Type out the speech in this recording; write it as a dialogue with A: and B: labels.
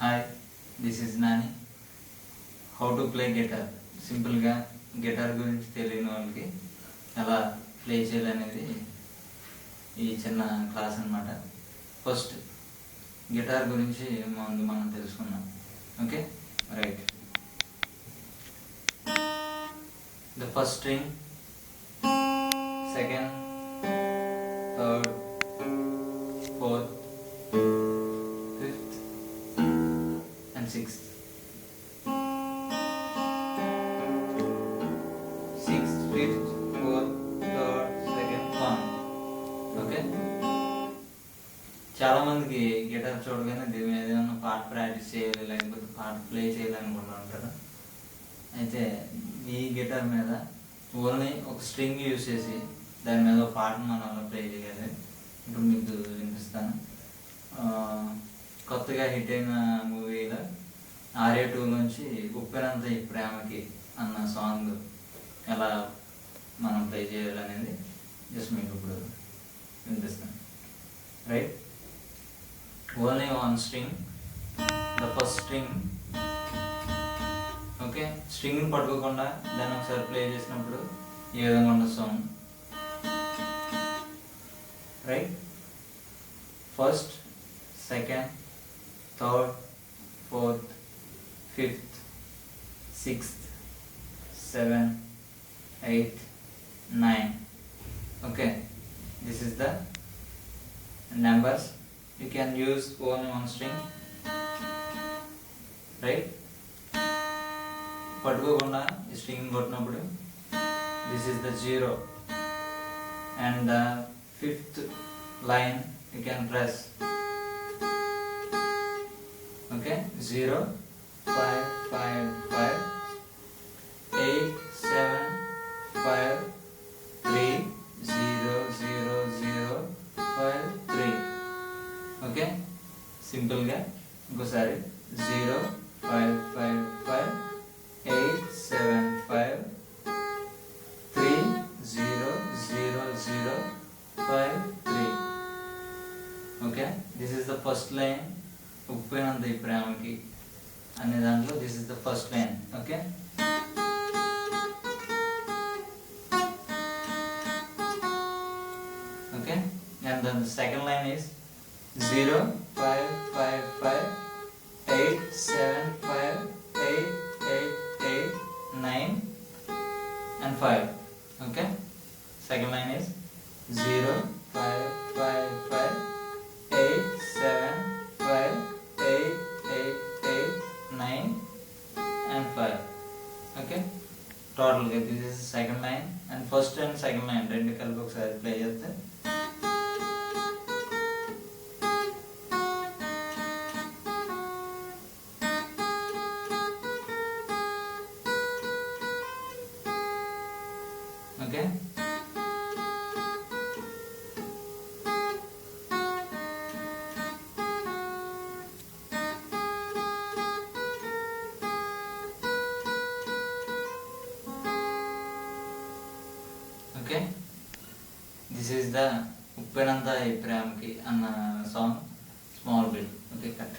A: Hi, this is Nani. How to play guitar. సింపుల్గా guitar గురించి తెలియని వాళ్ళకి ఎలా ప్లే చేయాలనేది ఈ చిన్న క్లాస్ అన్నమాట. ఫస్ట్ గిటార్ గురించి ముందు మనం తెలుసుకుందాం. Okay, right. The first string, second, third, fourth, fifth and sixth. Sixth, fifth, fourth, third, second, one. Okay, చాలా మందికి గిటార్ చూడగానే దీని మీద ఏదైనా పాట ప్రాక్టీస్ చేయాలి లేకపోతే పాట ప్లే చేయాలనుకుంటూ ఉంటారు. అయితే ఈ గిటార్ మీద ఓన్లీ ఒక స్ట్రింగ్ యూజ్ చేసి దాని మీద ఒక పాటను మనం అలా ప్లే చేయాలి. ఇప్పుడు మీకు వినిపిస్తాను. కొత్తగా హిట్ అయిన మూవీలో ఆర్య 2 నుంచి ఉప్పెనంత ఈ ప్రేమకి అన్న సాంగ్ ఎలా మనం ప్లే చేయాలనేది జస్ట్ మీకు ఇప్పుడు వినిపిస్తాను. Right, only one string, the first string. Okay, స్ట్రింగ్ని పట్టుకోకుండా దాన్ని ఒకసారి ప్లే చేసినప్పుడు ఈ విధంగా ఉన్న song. Right, first, second, third, fourth, fifth, sixth, 7, 8, 9. Okay, this is the numbers. You can use only one string. Right, పట్టుకోకుండా ఈ స్ట్రింగ్ కొట్టినప్పుడు this is the 0 and the fifth line you can press. Okay, 0 5 5 5 8 7 5 3 0 0 0 5 3. Okay, సింపుల్గా ఇంకోసారి 0 5 5 5 8 7 5 3 0 0 0 5 3. Okay, this is the first line. ఉప్పెనంత ఈ ప్రేమకి అనే దాంట్లో this is the first line. Okay, okay, and then the second line is 0 5 5 5 8 7 5 8 8 8 9 and 5. Okay, second line is 0 5 5 5 8 7 5 8 8 8 9 and 5. Okay, టోటల్గా this is second line and first and second line రెండు కలిపి ఒకసారి play చేస్తే okay. Okay, this is the ఉప్పెనంత ఈ ప్రేమకి అన్న song small bit. Okay, cut.